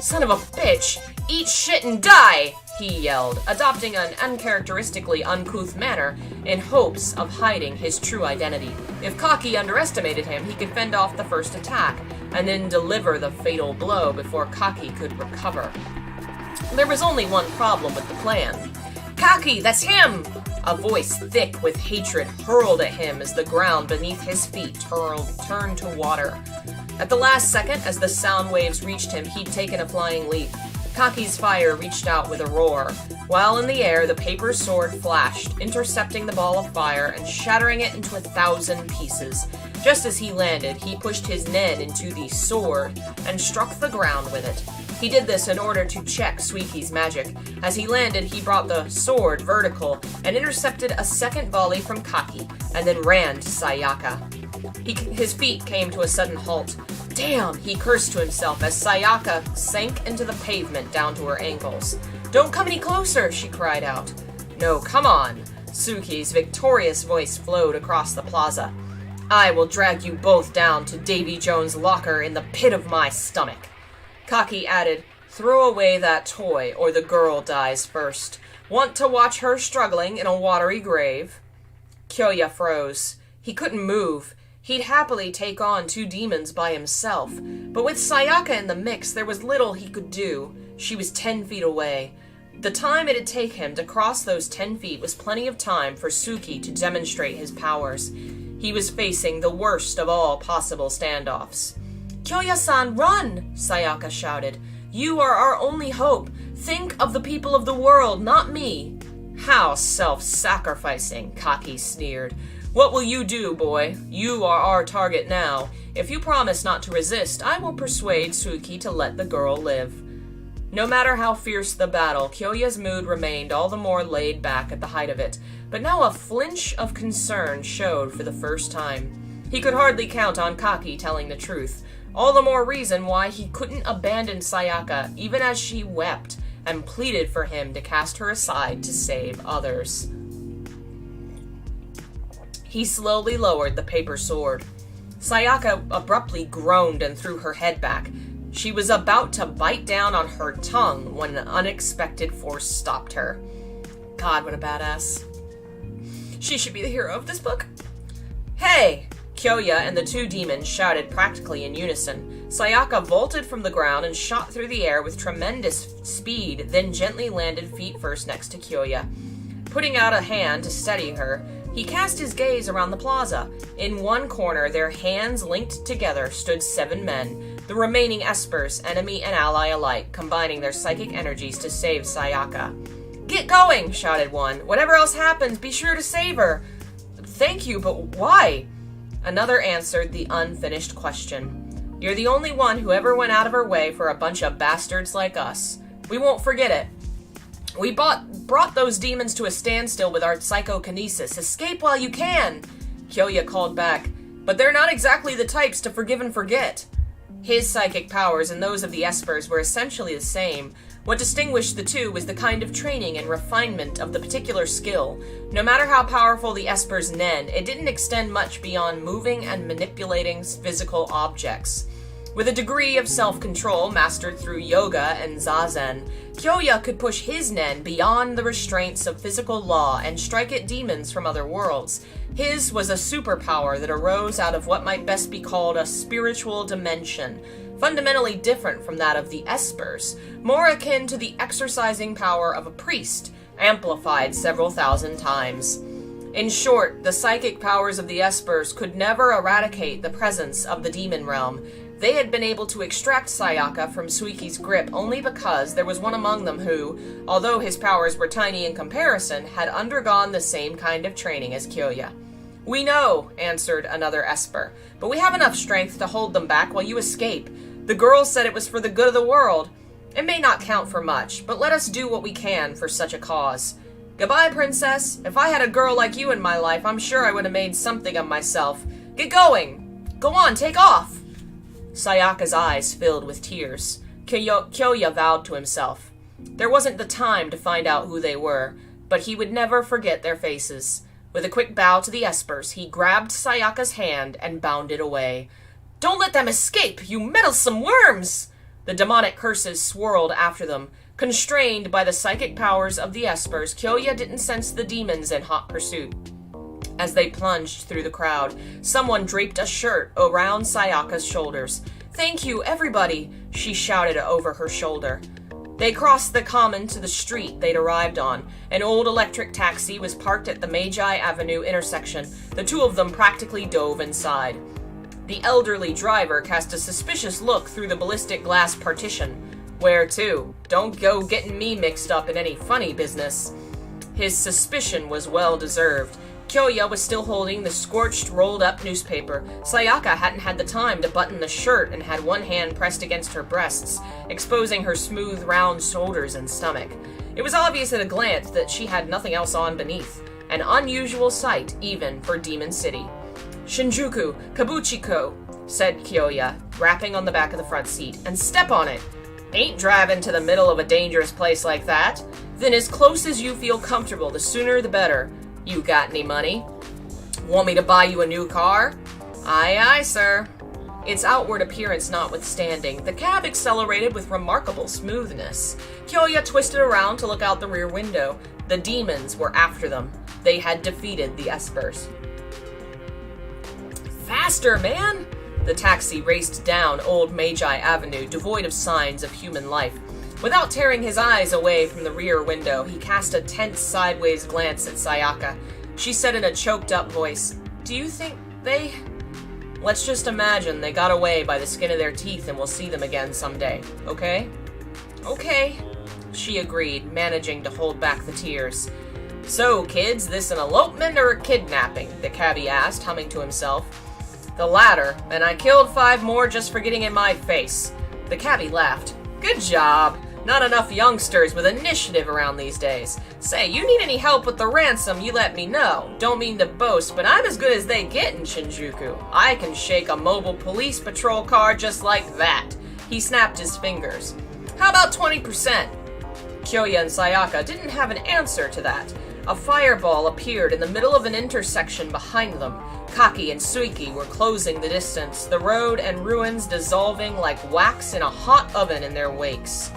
"Son of a bitch! Eat shit and die!" he yelled, adopting an uncharacteristically uncouth manner in hopes of hiding his true identity. If Kaki underestimated him, he could fend off the first attack, and then deliver the fatal blow before Kaki could recover. There was only one problem with the plan. "Kaki, that's him!" A voice thick with hatred hurled at him as the ground beneath his feet turned to water. At the last second, as the sound waves reached him, he'd taken a flying leap. Kaki's fire reached out with a roar. While in the air, the paper sword flashed, intercepting the ball of fire and shattering it into 1,000 pieces. Just as he landed, he pushed his nen into the sword and struck the ground with it. He did this in order to check Suiki's magic. As he landed, he brought the sword vertical and intercepted a second volley from Kaki, and then ran to Sayaka. His feet came to a sudden halt. "Damn," he cursed to himself as Sayaka sank into the pavement down to her ankles. "Don't come any closer," she cried out. "No, come on." Suki's victorious voice flowed across the plaza. "I will drag you both down to Davy Jones' locker in the pit of my stomach." Kaki added, "Throw away that toy or the girl dies first. Want to watch her struggling in a watery grave?" Kyoya froze. He couldn't move. He'd happily take on 2 demons by himself, but with Sayaka in the mix, there was little he could do. She was 10 feet away. The time it'd take him to cross those 10 feet was plenty of time for Suki to demonstrate his powers. He was facing the worst of all possible standoffs. "Kyoya-san, run!" Sayaka shouted. "You are our only hope. Think of the people of the world, not me." "How self-sacrificing," Kaki sneered. "What will you do, boy? You are our target now. If you promise not to resist, I will persuade Suki to let the girl live." No matter how fierce the battle, Kyoya's mood remained all the more laid back at the height of it, but now a flinch of concern showed for the first time. He could hardly count on Kaki telling the truth. All the more reason why he couldn't abandon Sayaka, even as she wept and pleaded for him to cast her aside to save others. He slowly lowered the paper sword. Sayaka abruptly groaned and threw her head back. She was about to bite down on her tongue when an unexpected force stopped her. God, what a badass. She should be the hero of this book. "Hey!" Kyoya and the 2 demons shouted practically in unison. Sayaka vaulted from the ground and shot through the air with tremendous speed, then gently landed feet first next to Kyoya. Putting out a hand to steady her, he cast his gaze around the plaza. In one corner, their hands linked together, stood 7 men, the remaining espers, enemy and ally alike, combining their psychic energies to save Sayaka. "Get going!" shouted one. "Whatever else happens, be sure to save her." "Thank you, but why?" Another answered the unfinished question. "You're the only one who ever went out of her way for a bunch of bastards like us. We won't forget it. We brought those demons to a standstill with our psychokinesis. Escape while you can!" Kyoya called back. "But they're not exactly the types to forgive and forget." His psychic powers and those of the espers were essentially the same. What distinguished the two was the kind of training and refinement of the particular skill. No matter how powerful the esper's nen, it didn't extend much beyond moving and manipulating physical objects. With a degree of self-control mastered through yoga and zazen, Kyoya could push his nen beyond the restraints of physical law and strike at demons from other worlds. His was a superpower that arose out of what might best be called a spiritual dimension, fundamentally different from that of the espers, more akin to the exercising power of a priest, amplified several thousand times. In short, the psychic powers of the Espers could never eradicate the presence of the demon realm. They had been able to extract Sayaka from Suiki's grip only because there was one among them who, although his powers were tiny in comparison, had undergone the same kind of training as Kyoya. "We know," answered another Esper, "but we have enough strength to hold them back while you escape. The girls said it was for the good of the world. It may not count for much, but let us do what we can for such a cause. Goodbye, princess. If I had a girl like you in my life, I'm sure I would have made something of myself. Get going! Go on, take off!" Sayaka's eyes filled with tears. Kyoya vowed to himself. There wasn't the time to find out who they were, but he would never forget their faces. With a quick bow to the Espers, he grabbed Sayaka's hand and bounded away. "Don't let them escape, you meddlesome worms!" The demonic curses swirled after them. Constrained by the psychic powers of the Espers, Kyoya didn't sense the demons in hot pursuit. As they plunged through the crowd, someone draped a shirt around Sayaka's shoulders. "Thank you, everybody," she shouted over her shoulder. They crossed the common to the street they'd arrived on. An old electric taxi was parked at the Meiji Avenue intersection. The two of them practically dove inside. The elderly driver cast a suspicious look through the ballistic glass partition. "Where to? Don't go getting me mixed up in any funny business." His suspicion was well deserved. Kyoya was still holding the scorched, rolled-up newspaper. Sayaka hadn't had the time to button the shirt and had one hand pressed against her breasts, exposing her smooth, round shoulders and stomach. It was obvious at a glance that she had nothing else on beneath. An unusual sight, even for Demon City. "Shinjuku, Kabuchiko," said Kyoya, rapping on the back of the front seat, "and step on it. Ain't driving to the middle of a dangerous place like that. Then as close as you feel comfortable, the sooner the better. You got any money? Want me to buy you a new car?" "Aye, aye, sir." Its outward appearance notwithstanding, the cab accelerated with remarkable smoothness. Kyoya twisted around to look out the rear window. The demons were after them. They had defeated the Espers. "Faster, man!" The taxi raced down Old Meiji Avenue, devoid of signs of human life. Without tearing his eyes away from the rear window, he cast a tense sideways glance at Sayaka. She said in a choked-up voice, "Do you think they—" "Let's just imagine they got away by the skin of their teeth and we'll see them again someday, okay?" "Okay," she agreed, managing to hold back the tears. "So, kids, this an elopement or a kidnapping?" the cabbie asked, humming to himself. "The latter, and I killed 5 more just for getting in my face." The cabbie laughed. "Good job. Not enough youngsters with initiative around these days. Say, you need any help with the ransom, you let me know. Don't mean to boast, but I'm as good as they get in Shinjuku. I can shake a mobile police patrol car just like that." He snapped his fingers. "How about 20%? Kyoya and Sayaka didn't have an answer to that. A fireball appeared in the middle of an intersection behind them. Kaki and Suiki were closing the distance, the road and ruins dissolving like wax in a hot oven in their wakes.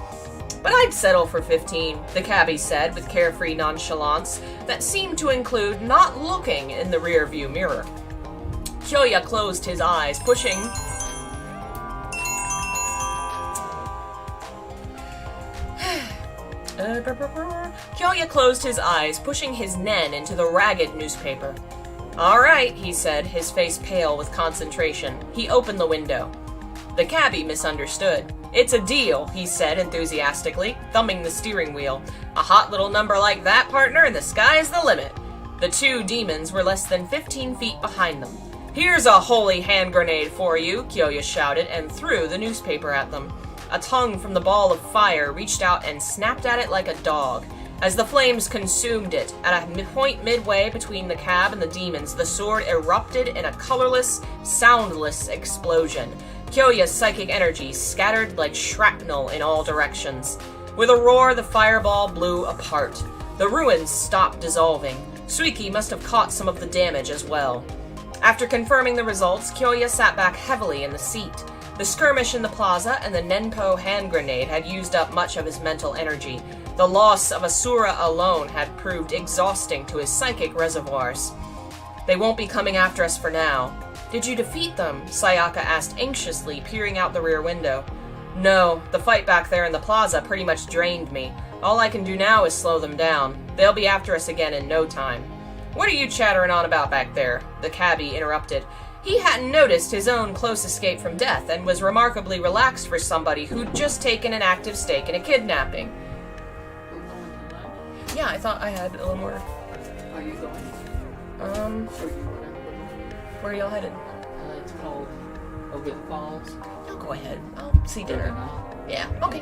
"But I'd settle for 15, the cabbie said with carefree nonchalance that seemed to include not looking in the rearview mirror. Kyoya closed his eyes, pushing his nen into the ragged newspaper. "All right," he said, his face pale with concentration. He opened the window. The cabbie misunderstood. "It's a deal," he said enthusiastically, thumbing the steering wheel. "A hot little number like that, partner, and the sky's the limit." The 2 demons were less than 15 feet behind them. "Here's a holy hand grenade for you," Kyoya shouted and threw the newspaper at them. A tongue from the ball of fire reached out and snapped at it like a dog. As the flames consumed it, at a point midway between the cab and the demons, the sword erupted in a colorless, soundless explosion. Kyoya's psychic energy scattered like shrapnel in all directions. With a roar, the fireball blew apart. The ruins stopped dissolving. Suiki must have caught some of the damage as well. After confirming the results, Kyoya sat back heavily in the seat. The skirmish in the plaza and the Nenpo hand grenade had used up much of his mental energy. The loss of Asura alone had proved exhausting to his psychic reservoirs. "They won't be coming after us for now." "Did you defeat them?" Sayaka asked anxiously, peering out the rear window. "No, the fight back there in the plaza pretty much drained me. All I can do now is slow them down. They'll be after us again in no time." What are you chattering on about back there? The cabbie interrupted. He hadn't noticed his own close escape from death and was remarkably relaxed for somebody who'd just taken an active stake in a kidnapping. Yeah, I thought I had a little more. Are you going? Where are y'all headed? It's called Over the Falls. I'll go ahead. I'll see dinner. Yeah, okay.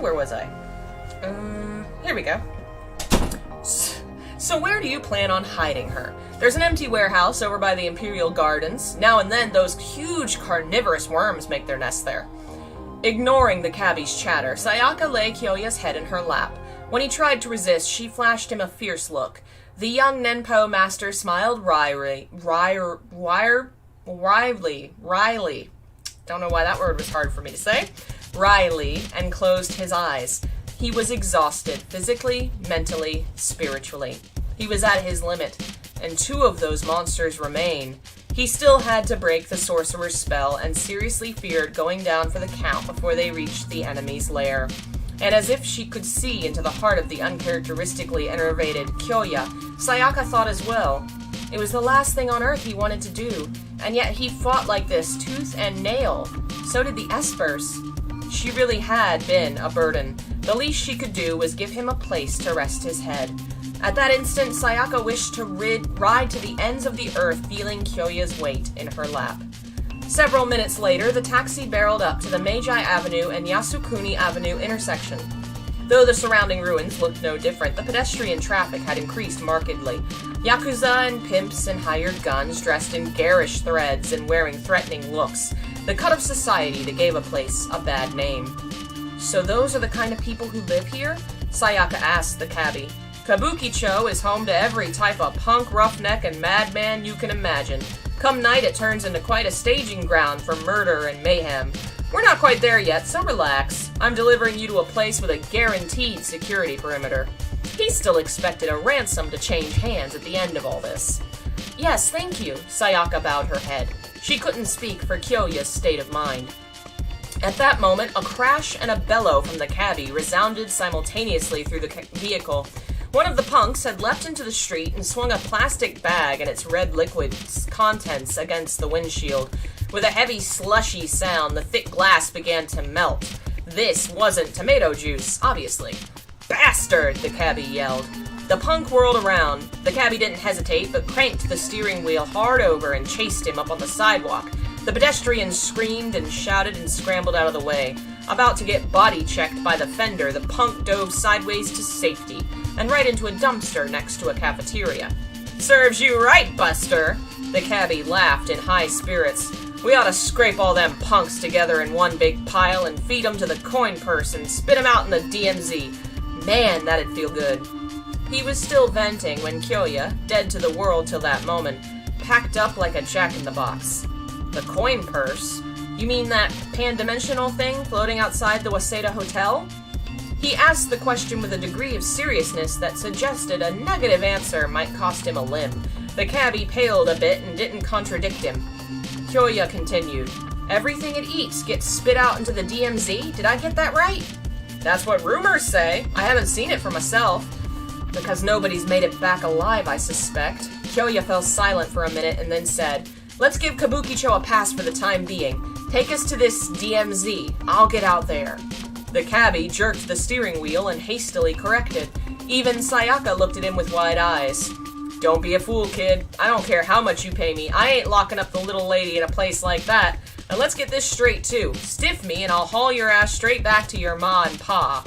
Where was I? Here we go. So where do you plan on hiding her? There's an empty warehouse over by the Imperial Gardens. Now and then, those huge carnivorous worms make their nest there. Ignoring the cabbie's chatter, Sayaka lay Kyoya's head in her lap. When he tried to resist, she flashed him a fierce look. The young Nenpo master smiled wryly. Don't know why that word was hard for me to say. Wryly, and closed his eyes. He was exhausted, physically, mentally, spiritually. He was at his limit, and 2 of those monsters remain. He still had to break the sorcerer's spell and seriously feared going down for the count before they reached the enemy's lair. And as if she could see into the heart of the uncharacteristically enervated Kyoya, Sayaka thought as well. It was the last thing on earth he wanted to do, and yet he fought like this tooth and nail. So did the Espers. She really had been a burden. The least she could do was give him a place to rest his head. At that instant, Sayaka wished to ride to the ends of the earth, feeling Kyoya's weight in her lap. Several minutes later, the taxi barreled up to the Meiji Avenue and Yasukuni Avenue intersection. Though the surrounding ruins looked no different, the pedestrian traffic had increased markedly. Yakuza and pimps and hired guns dressed in garish threads and wearing threatening looks. The cut of society that gave a place a bad name. So those are the kind of people who live here? Sayaka asked the cabbie. Kabukicho is home to every type of punk, roughneck, and madman you can imagine. Come night, it turns into quite a staging ground for murder and mayhem. We're not quite there yet, so relax. I'm delivering you to a place with a guaranteed security perimeter. He still expected a ransom to change hands at the end of all this. Yes, thank you, Sayaka bowed her head. She couldn't speak for Kyoya's state of mind. At that moment, a crash and a bellow from the cabbie resounded simultaneously through the vehicle. One of the punks had leapt into the street and swung a plastic bag and its red liquid contents against the windshield. With a heavy, slushy sound, the thick glass began to melt. This wasn't tomato juice, obviously. Bastard! The cabbie yelled. The punk whirled around. The cabbie didn't hesitate, but cranked the steering wheel hard over and chased him up on the sidewalk. The pedestrian screamed and shouted and scrambled out of the way. About to get body-checked by the fender, the punk dove sideways to safety, and right into a dumpster next to a cafeteria. Serves you right, Buster! The cabbie laughed in high spirits. We ought to scrape all them punks together in one big pile and feed 'em to the coin purse and spit 'em out in the DMZ. Man, that'd feel good. He was still venting when Kyoya, dead to the world till that moment, packed up like a jack-in-the-box. The coin purse? You mean that pan-dimensional thing floating outside the Waseda Hotel? He asked the question with a degree of seriousness that suggested a negative answer might cost him a limb. The cabbie paled a bit and didn't contradict him. Kyoya continued. Everything it eats gets spit out into the DMZ? Did I get that right? That's what rumors say. I haven't seen it for myself. Because nobody's made it back alive, I suspect. Kyoya fell silent for a minute and then said, Let's give Kabukicho a pass for the time being. Take us to this DMZ. I'll get out there. The cabbie jerked the steering wheel and hastily corrected. Even Sayaka looked at him with wide eyes. Don't be a fool, kid. I don't care how much you pay me. I ain't locking up the little lady in a place like that. And let's get this straight, too. Stiff me and I'll haul your ass straight back to your ma and pa.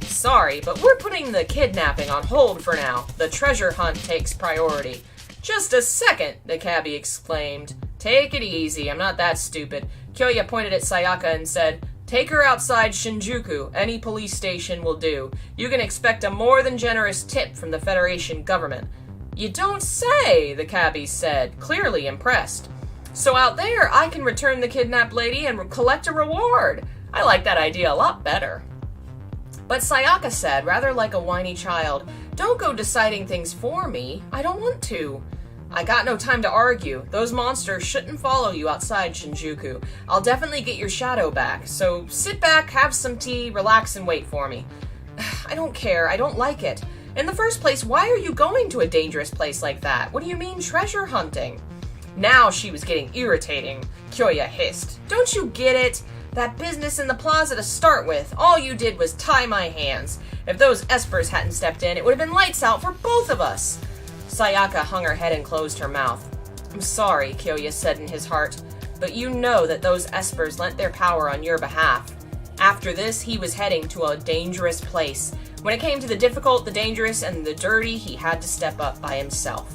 Sorry, but we're putting the kidnapping on hold for now. The treasure hunt takes priority. Just a second, the cabbie exclaimed. Take it easy, I'm not that stupid. Kyoya pointed at Sayaka and said, Take her outside Shinjuku. Any police station will do. You can expect a more than generous tip from the Federation government. You don't say, the cabbie said, clearly impressed. So out there, I can return the kidnapped lady and collect a reward. I like that idea a lot better. But Sayaka said, rather like a whiny child, Don't go deciding things for me. I don't want to. I got no time to argue. Those monsters shouldn't follow you outside Shinjuku. I'll definitely get your shadow back. So sit back, have some tea, relax, and wait for me. I don't care. I don't like it. In the first place, why are you going to a dangerous place like that? What do you mean treasure hunting? Now she was getting irritating. Kyoya hissed. Don't you get it? That business in the plaza to start with, all you did was tie my hands. If those espers hadn't stepped in, it would have been lights out for both of us. Sayaka hung her head and closed her mouth. I'm sorry, Kyoya said in his heart, but you know that those espers lent their power on your behalf. After this, he was heading to a dangerous place. When it came to the difficult, the dangerous, and the dirty, he had to step up by himself.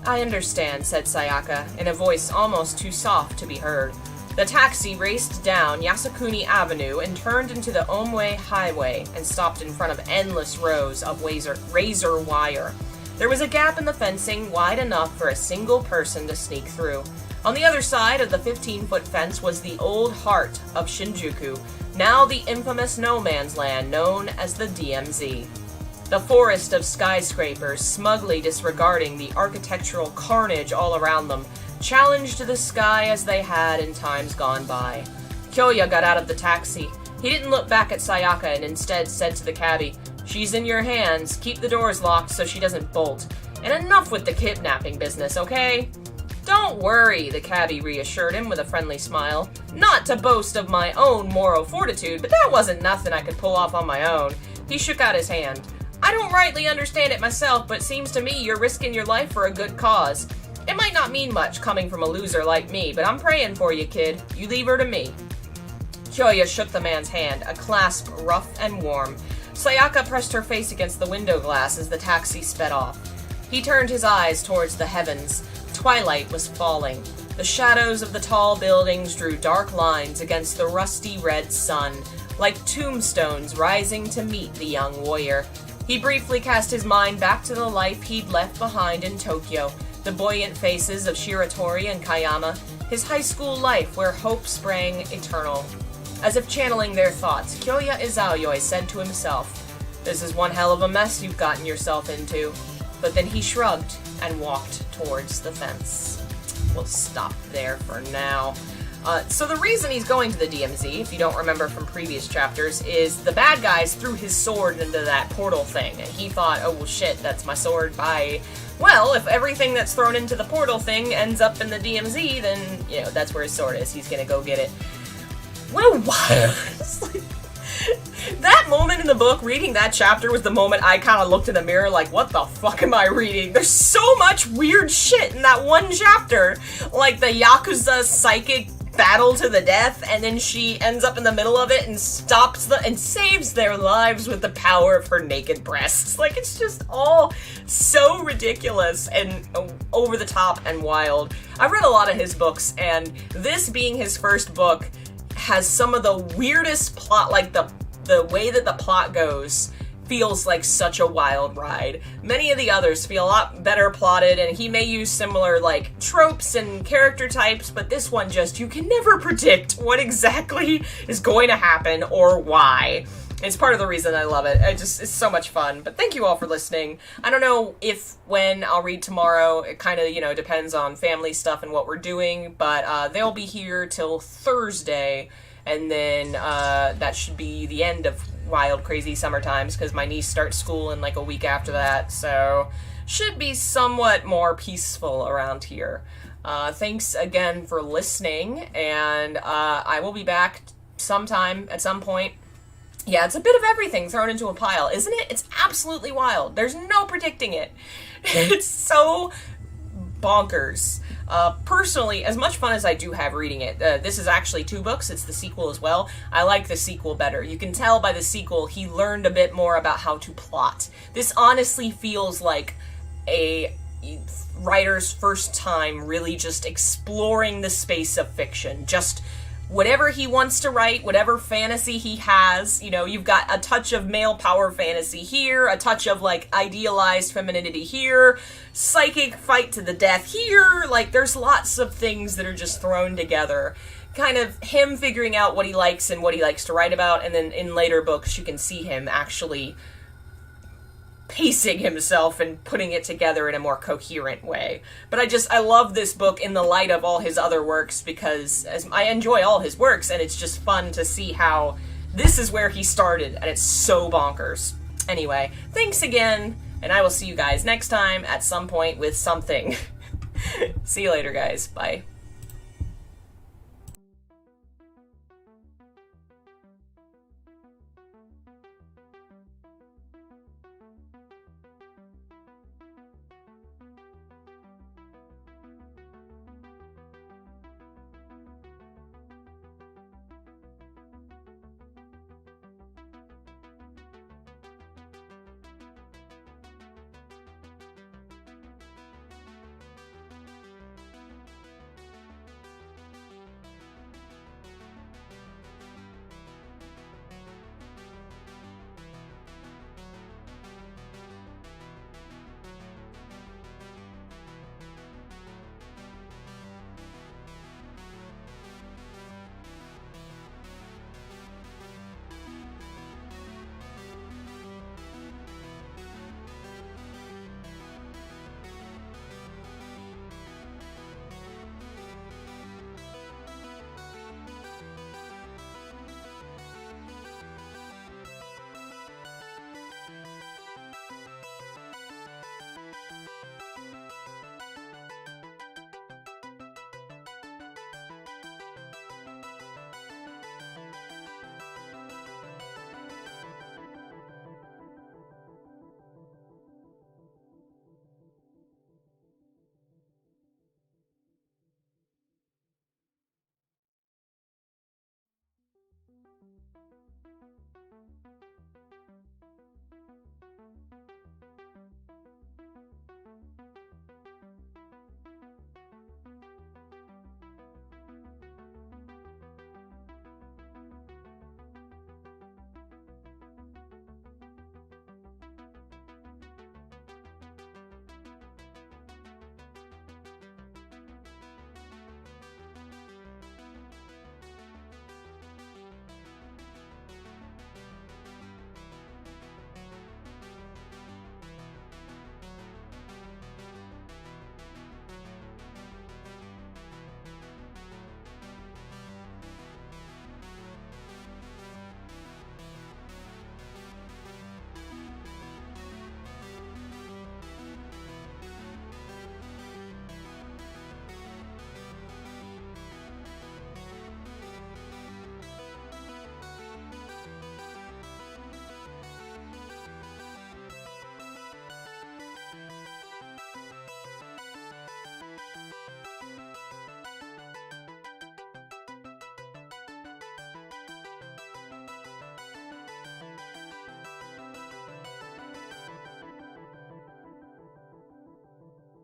I understand, said Sayaka, in a voice almost too soft to be heard. The taxi raced down Yasukuni Avenue and turned into the Omue Highway and stopped in front of endless rows of razor wire. There was a gap in the fencing wide enough for a single person to sneak through. On the other side of the 15-foot fence was the old heart of Shinjuku, now the infamous no-man's land known as the DMZ. The forest of skyscrapers, smugly disregarding the architectural carnage all around them, challenged the sky as they had in times gone by. Kyoya got out of the taxi. He didn't look back at Sayaka and instead said to the cabbie, She's in your hands. Keep the doors locked so she doesn't bolt. And enough with the kidnapping business, okay? Don't worry, the cabbie reassured him with a friendly smile. Not to boast of my own moral fortitude, but that wasn't nothing I could pull off on my own. He shook out his hand. I don't rightly understand it myself, but it seems to me you're risking your life for a good cause. It might not mean much coming from a loser like me, but I'm praying for you, kid. You leave her to me. Kyoya shook the man's hand, a clasp rough and warm. Sayaka pressed her face against the window glass as the taxi sped off. He turned his eyes towards the heavens. Twilight was falling. The shadows of the tall buildings drew dark lines against the rusty red sun, like tombstones rising to meet the young warrior. He briefly cast his mind back to the life he'd left behind in Tokyo, the buoyant faces of Shiratori and Kayama, his high school life where hope sprang eternal. As if channeling their thoughts, Kyoya Izaoyoi said to himself, This is one hell of a mess you've gotten yourself into. But then he shrugged and walked towards the fence. We'll stop there for now. So the reason he's going to the DMZ, if you don't remember from previous chapters, is the bad guys threw his sword into that portal thing, and he thought, oh well shit, that's my sword, bye. Well, if everything that's thrown into the portal thing ends up in the DMZ, then, you know, that's where his sword is. He's gonna go get it. What a wild... That moment in the book, reading that chapter, was the moment I kind of looked in the mirror like, what the fuck am I reading? There's so much weird shit in that one chapter. Like the Yakuza psychic battle to the death, and then she ends up in the middle of it and stops and saves their lives with the power of her naked breasts. Like, it's just all so ridiculous and over the top and wild. I've read a lot of his books, and this being his first book has some of the weirdest plot, like the way that the plot goes feels like such a wild ride. Many of the others feel a lot better plotted, and he may use similar, like, tropes and character types, but this one just, you can never predict what exactly is going to happen or why. It's part of the reason I love it. It's so much fun. But thank you all for listening. I don't know when I'll read tomorrow. It kind of, depends on family stuff and what we're doing, but they'll be here till Thursday, and then that should be the end of Wild Crazy Summer Times, because my niece starts school in like a week after that, so should be somewhat more peaceful around here. Thanks again for listening, and I will be back sometime at some point. Yeah, it's a bit of everything thrown into a pile, isn't it? It's absolutely wild. There's no predicting it. It's so bonkers. Personally, as much fun as I do have reading it, this is actually 2 books. It's the sequel as well. I like the sequel better. You can tell by the sequel he learned a bit more about how to plot. This honestly feels like a writer's first time really just exploring the space of fiction. Just whatever he wants to write, whatever fantasy he has, you've got a touch of male power fantasy here, a touch of, like, idealized femininity here, psychic fight to the death here, like, there's lots of things that are just thrown together. Kind of him figuring out what he likes and what he likes to write about, and then in later books you can see him actually pacing himself and putting it together in a more coherent way. But I love this book in the light of all his other works, because I enjoy all his works, and it's just fun to see how this is where he started, and it's so bonkers. Anyway, thanks again, and I will see you guys next time at some point with something. See you later, guys. Bye.